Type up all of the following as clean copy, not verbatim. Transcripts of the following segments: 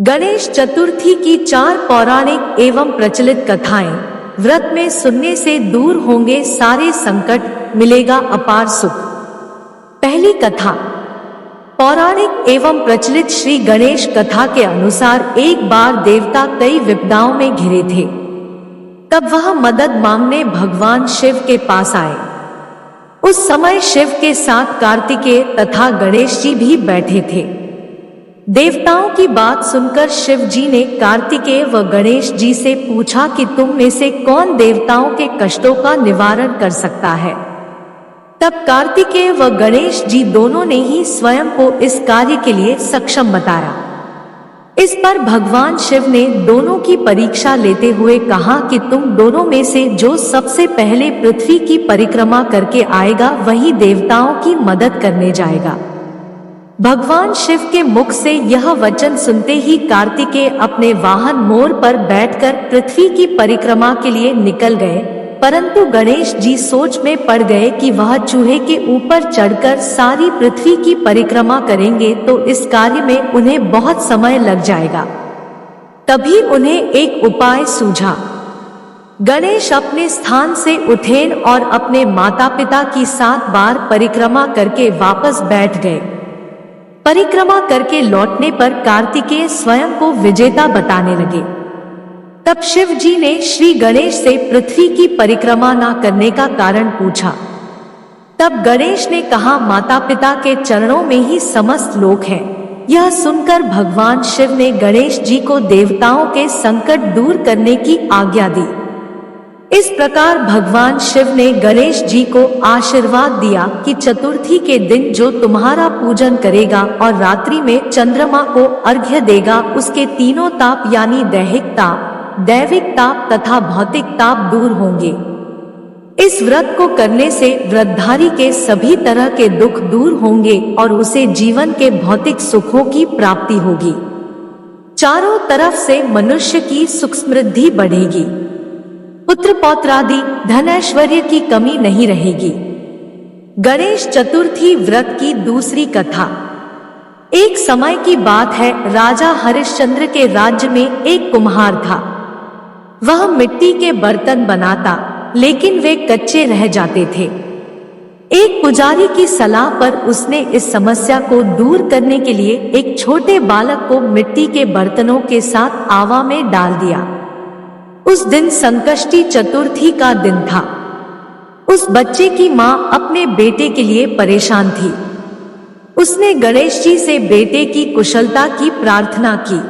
गणेश चतुर्थी की 4 पौराणिक एवं प्रचलित कथाएं। व्रत में सुनने से दूर होंगे सारे संकट, मिलेगा अपार सुख। पहली कथा। पौराणिक एवं प्रचलित श्री गणेश कथा के अनुसार एक बार देवता कई विपदाओं में घिरे थे। तब वह मदद मांगने भगवान शिव के पास आए। उस समय शिव के साथ कार्तिकेय तथा गणेश जी भी बैठे थे। देवताओं की बात सुनकर शिव जी ने कार्तिकेय व गणेश जी से पूछा कि तुम में से कौन देवताओं के कष्टों का निवारण कर सकता है। तब कार्तिकेय व गणेश जी दोनों ने ही स्वयं को इस कार्य के लिए सक्षम बताया। इस पर भगवान शिव ने दोनों की परीक्षा लेते हुए कहा कि तुम दोनों में से जो सबसे पहले पृथ्वी की परिक्रमा करके आएगा वही देवताओं की मदद करने जाएगा। भगवान शिव के मुख से यह वचन सुनते ही कार्तिकेय अपने वाहन मोर पर बैठकर पृथ्वी की परिक्रमा के लिए निकल गए, परंतु गणेश जी सोच में पड़ गए कि वह चूहे के ऊपर चढ़कर सारी पृथ्वी की परिक्रमा करेंगे तो इस कार्य में उन्हें बहुत समय लग जाएगा। तभी उन्हें एक उपाय सूझा। गणेश अपने स्थान से उठे और अपने माता पिता की 7 बार परिक्रमा करके वापस बैठ गए। परिक्रमा करके लौटने पर कार्तिकेय स्वयं को विजेता बताने लगे। तब शिव जी ने श्री गणेश से पृथ्वी की परिक्रमा न करने का कारण पूछा। तब गणेश ने कहा, माता पिता के चरणों में ही समस्त लोक है। यह सुनकर भगवान शिव ने गणेश जी को देवताओं के संकट दूर करने की आज्ञा दी। इस प्रकार भगवान शिव ने गणेश जी को आशीर्वाद दिया कि चतुर्थी के दिन जो तुम्हारा पूजन करेगा और रात्रि में चंद्रमा को अर्घ्य देगा उसके तीनों ताप यानी दैहिक ताप, दैविक ताप तथा भौतिक ताप दूर होंगे। इस व्रत को करने से व्रतधारी के सभी तरह के दुख दूर होंगे और उसे जीवन के भौतिक सुखों की प्राप्ति होगी। चारों तरफ से मनुष्य की सुख समृद्धि बढ़ेगी। पुत्र पौत्रादि धन ऐश्वर्य की कमी नहीं रहेगी। गणेश चतुर्थी व्रत की दूसरी कथा। एक समय की बात है, राजा हरिश्चंद्र के राज्य में एक कुम्हार था। वह मिट्टी के बर्तन बनाता, लेकिन वे कच्चे रह जाते थे। एक पुजारी की सलाह पर उसने इस समस्या को दूर करने के लिए एक छोटे बालक को मिट्टी के बर्तनों के साथ आवा में डाल दिया। उस दिन संकष्टी चतुर्थी का दिन था। उस बच्चे की मां अपने बेटे के लिए परेशान थी। उसने गणेश जी से बेटे की कुशलता की प्रार्थना की।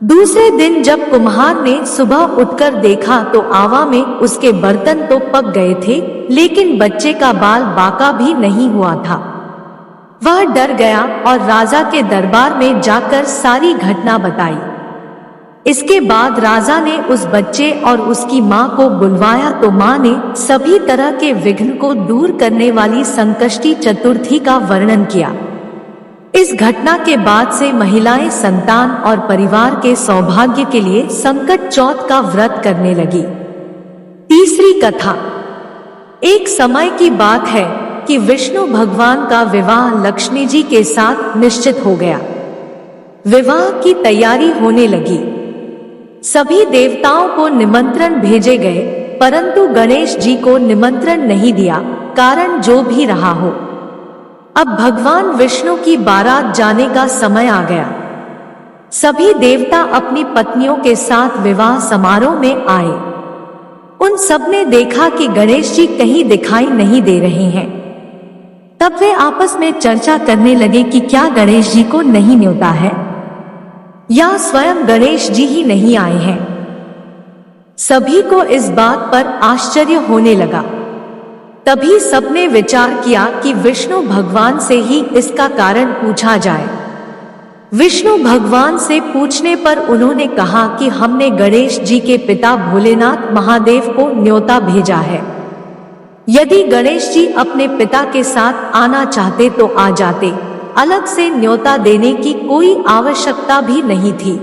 दूसरे दिन जब कुम्हार ने सुबह उठकर देखा तो आवा में उसके बर्तन तो पक गए थे, लेकिन बच्चे का बाल बांका भी नहीं हुआ था। वह डर गया और राजा के दरबार में जाकर सारी घटना बताई। इसके बाद राजा ने उस बच्चे और उसकी मां को बुलवाया तो मां ने सभी तरह के विघ्न को दूर करने वाली संकष्टी चतुर्थी का वर्णन किया। इस घटना के बाद से महिलाएं संतान और परिवार के सौभाग्य के लिए संकट चौथ का व्रत करने लगी। तीसरी कथा। एक समय की बात है कि विष्णु भगवान का विवाह लक्ष्मी जी के साथ निश्चित हो गया। विवाह की तैयारी होने लगी। सभी देवताओं को निमंत्रण भेजे गए, परंतु गणेश जी को निमंत्रण नहीं दिया, कारण जो भी रहा हो। अब भगवान विष्णु की बारात जाने का समय आ गया। सभी देवता अपनी पत्नियों के साथ विवाह समारोह में आए। उन सब ने देखा कि गणेश जी कहीं दिखाई नहीं दे रहे हैं। तब वे आपस में चर्चा करने लगे कि क्या गणेश जी को नहीं न्योता है या स्वयं गणेश जी ही नहीं आए हैं। सभी को इस बात पर आश्चर्य होने लगा। तभी सबने विचार किया कि विष्णु भगवान से ही इसका कारण पूछा जाए। विष्णु भगवान से पूछने पर उन्होंने कहा कि हमने गणेश जी के पिता भोलेनाथ महादेव को न्योता भेजा है। यदि गणेश जी अपने पिता के साथ आना चाहते तो आ जाते, अलग से न्योता देने की कोई आवश्यकता भी नहीं थी।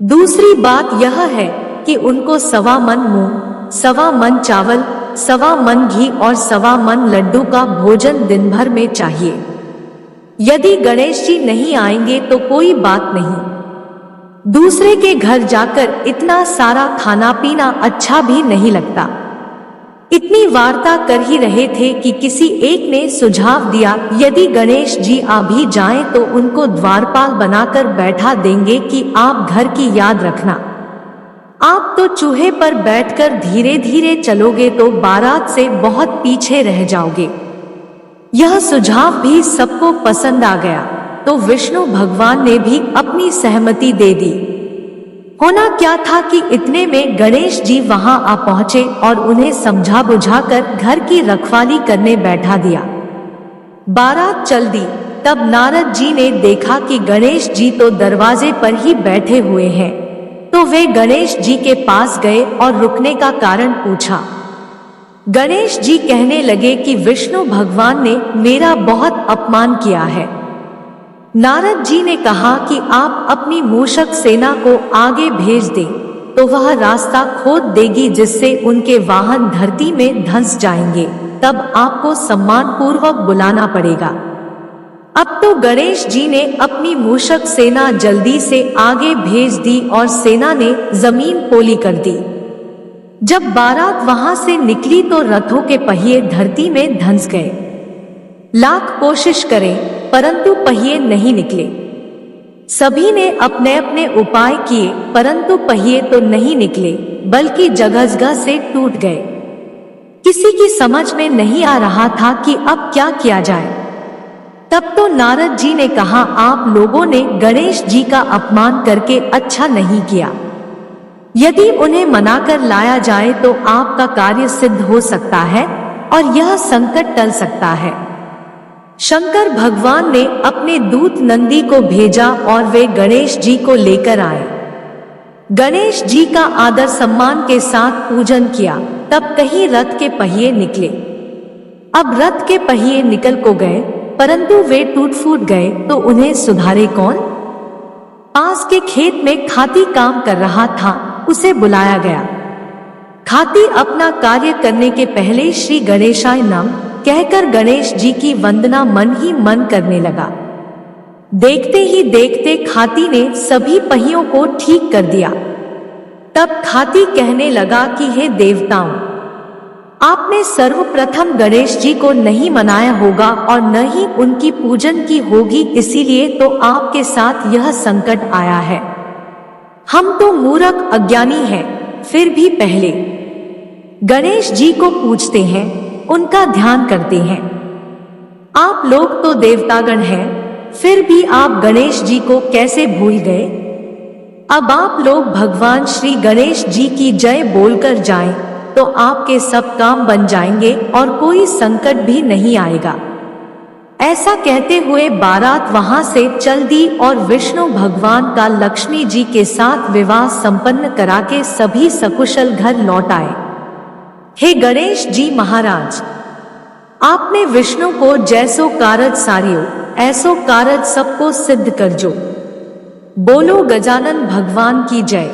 दूसरी बात यह है कि उनको 1.25 मन मूंग, 1.25 मन चावल, 1.25 मन घी और 1.25 मन लड्डू का भोजन दिन भर में चाहिए। यदि गणेश जी नहीं आएंगे तो कोई बात नहीं, दूसरे के घर जाकर इतना सारा खाना पीना अच्छा भी नहीं लगता। इतनी वार्ता कर ही रहे थे कि किसी एक ने सुझाव दिया, यदि गणेश जी आ भी जाएं तो उनको द्वारपाल बनाकर बैठा देंगे कि आप घर की याद रखना। आप तो चूहे पर बैठकर धीरे धीरे चलोगे तो बारात से बहुत पीछे रह जाओगे। यह सुझाव भी सबको पसंद आ गया, तो विष्णु भगवान ने भी अपनी सहमति दे दी। होना क्या था कि इतने में गणेश जी वहां आ पहुंचे और उन्हें समझा बुझाकर घर की रखवाली करने बैठा दिया। बारात चल दी, तब नारद जी ने देखा कि गणेश जी तो दरवाजे पर ही बैठे हुए हैं, तो वे गणेश जी के पास गए और रुकने का कारण पूछा। गणेश जी कहने लगे कि विष्णु भगवान ने मेरा बहुत अपमान किया है। नारद जी ने कहा कि आप अपनी मूषक सेना को आगे भेज दें तो वह रास्ता खोद देगी, जिससे उनके वाहन धरती में धंस जाएंगे। तब आपको सम्मान पूर्वक बुलाना पड़ेगा। अब तो गणेश जी ने अपनी मूषक सेना जल्दी से आगे भेज दी और सेना ने जमीन पोली कर दी। जब बारात वहां से निकली तो रथों के पहिए धरती में धंस गए। लाख कोशिश करें परंतु पहिए नहीं निकले। सभी ने अपने अपने उपाय किए परंतु पहिए तो नहीं निकले, बल्कि जगह से टूट गए। किसी की समझ में नहीं आ रहा था कि अब क्या किया जाए। तब तो नारद जी ने कहा, आप लोगों ने गणेश जी का अपमान करके अच्छा नहीं किया। यदि उन्हें मनाकर लाया जाए तो आपका कार्य सिद्ध हो सकता है और यह संकट टल सकता है। शंकर भगवान ने अपने दूत नंदी को भेजा और वे गणेश जी को लेकर आए। गणेश जी का आदर सम्मान के साथ पूजन किया। तब कहीं रथ के पहिए निकले। अब रथ के पहिए निकल को गए परंतु वे टूट फूट गए, तो उन्हें सुधारे कौन? पास के खेत में खाती काम कर रहा था, उसे बुलाया गया। खाती अपना कार्य करने के पहले श्री गणेशाय नमः कहकर गणेश जी की वंदना मन ही मन करने लगा। देखते ही देखते खाती ने सभी पहियों को ठीक कर दिया। तब खाती कहने लगा कि हे देवताओं, आपने सर्वप्रथम गणेश जी को नहीं मनाया होगा और न ही उनकी पूजन की होगी, इसीलिए तो आपके साथ यह संकट आया है। हम तो मूर्ख अज्ञानी हैं, फिर भी पहले गणेश जी को पूजते हैं, उनका ध्यान करते हैं। आप लोग तो देवतागण हैं, फिर भी आप गणेश जी को कैसे भूल गए? अब आप लोग भगवान श्री गणेश जी की जय बोलकर जाएं, तो आपके सब काम बन जाएंगे और कोई संकट भी नहीं आएगा। ऐसा कहते हुए बारात वहां से चल दी और विष्णु भगवान का लक्ष्मी जी के साथ विवाह संपन्न करा के सभी सकुशल घर लौट आए। हे गणेश जी महाराज, आपने विष्णु को जैसो कारज सारियो, ऐसो कारज सबको सिद्ध कर जो। बोलो गजानन भगवान की जय।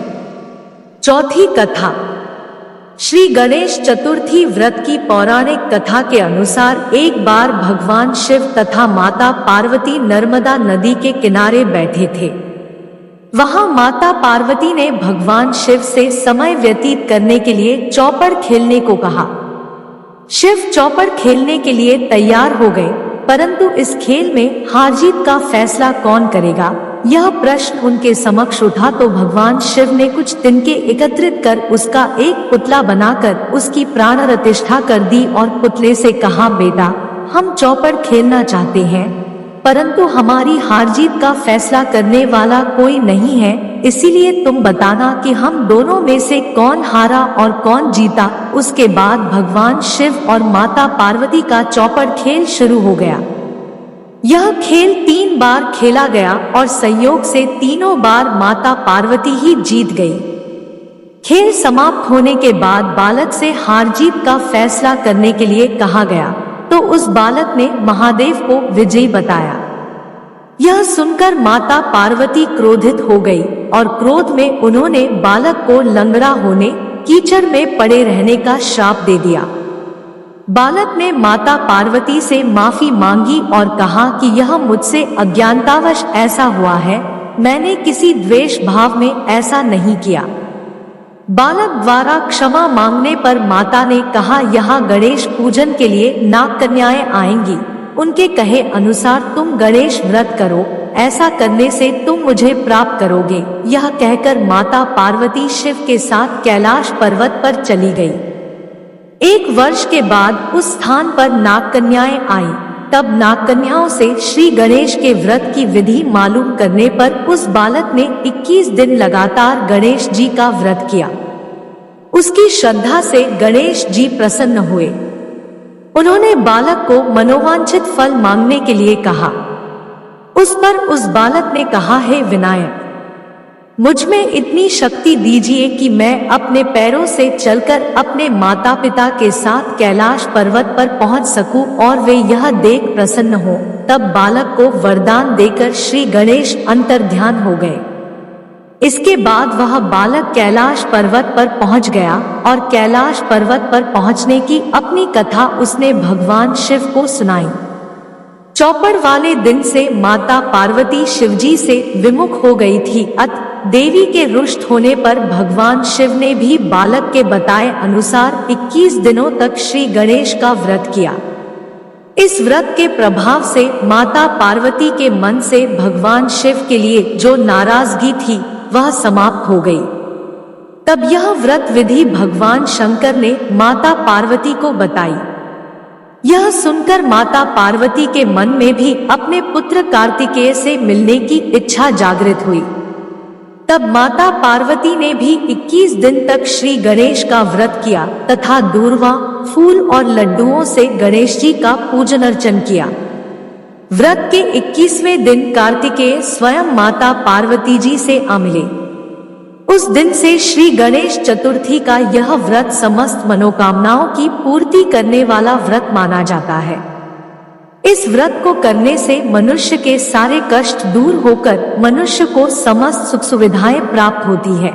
चौथी कथा। श्री गणेश चतुर्थी व्रत की पौराणिक कथा के अनुसार एक बार भगवान शिव तथा माता पार्वती नर्मदा नदी के किनारे बैठे थे। वहां माता पार्वती ने भगवान शिव से समय व्यतीत करने के लिए चौपड़ खेलने को कहा। शिव चौपड़ खेलने के लिए तैयार हो गए, परंतु इस खेल में हार जीत का फैसला कौन करेगा, यह प्रश्न उनके समक्ष उठा। तो भगवान शिव ने कुछ तिनके एकत्रित कर उसका एक पुतला बनाकर उसकी प्राण प्रतिष्ठा कर दी और पुतले से कहा, बेटा, हम चौपड़ खेलना चाहते हैं, परंतु हमारी हार जीत का फैसला करने वाला कोई नहीं है, इसीलिए तुम बताना कि हम दोनों में से कौन हारा और कौन जीता। उसके बाद भगवान शिव और माता पार्वती का चौपड़ खेल शुरू हो गया। यह खेल 3 बार खेला गया और संयोग से तीनों बार माता पार्वती ही जीत गई। खेल समाप्त होने के बाद बालक से हार जीत का फैसला करने के लिए कहा गया, तो उस बालक ने महादेव को विजयी बताया। यह सुनकर माता पार्वती क्रोधित हो गई और क्रोध में उन्होंने बालक को लंगड़ा होने, कीचड़ में पड़े रहने का श्राप दे दिया। बालक ने माता पार्वती से माफी मांगी और कहा कि यह मुझसे अज्ञानतावश ऐसा हुआ है, मैंने किसी द्वेष भाव में ऐसा नहीं किया। बालक द्वारा क्षमा मांगने पर माता ने कहा, यहाँ गणेश पूजन के लिए नाग कन्याएं आएंगी, उनके कहे अनुसार तुम गणेश व्रत करो, ऐसा करने से तुम मुझे प्राप्त करोगे। यह कहकर माता पार्वती शिव के साथ कैलाश पर्वत पर चली गई। 1 वर्ष के बाद उस स्थान पर नाग कन्याएं आईं। तब नाग कन्याओं से श्री गणेश के व्रत की विधि मालूम करने पर उस बालक ने 21 दिन लगातार गणेश जी का व्रत किया। उसकी श्रद्धा से गणेश जी प्रसन्न हुए। उन्होंने बालक को मनोवांछित फल मांगने के लिए कहा। उस पर उस बालक ने कहा, हे विनायक, मुझ में इतनी शक्ति दीजिए कि मैं अपने पैरों से चलकर अपने माता पिता के साथ कैलाश पर्वत पर पहुंच सकूं और वे यह देख प्रसन्न हो। तब बालक को वरदान देकर श्री गणेश अंतर्ध्यान हो गए। इसके बाद वह बालक कैलाश पर्वत पर पहुंच गया और कैलाश पर्वत पर पहुंचने की अपनी कथा उसने भगवान शिव को सुनाई। चौपड़ वाले दिन से माता पार्वती शिवजी से विमुख हो गई थी। देवी के रुष्ट होने पर भगवान शिव ने भी बालक के बताए अनुसार 21 दिनों तक श्री गणेश का व्रत किया। इस व्रत के प्रभाव से माता पार्वती के मन से भगवान शिव के लिए जो नाराजगी थी वह समाप्त हो गई। तब यह व्रत विधि भगवान शंकर ने माता पार्वती को बताई। यह सुनकर माता पार्वती के मन में भी अपने पुत्र कार्तिकेय से मिलने की इच्छा जागृत हुई। तब माता पार्वती ने भी 21 दिन तक श्री गणेश का व्रत किया तथा दूर्वा, फूल और लड्डुओं से गणेश जी का पूजन अर्चन किया। व्रत के 21वें दिन कार्तिकेय स्वयं माता पार्वती जी से आ मिले। उस दिन से श्री गणेश चतुर्थी का यह व्रत समस्त मनोकामनाओं की पूर्ति करने वाला व्रत माना जाता है। इस व्रत को करने से मनुष्य के सारे कष्ट दूर होकर मनुष्य को समस्त सुख सुविधाएं प्राप्त होती है।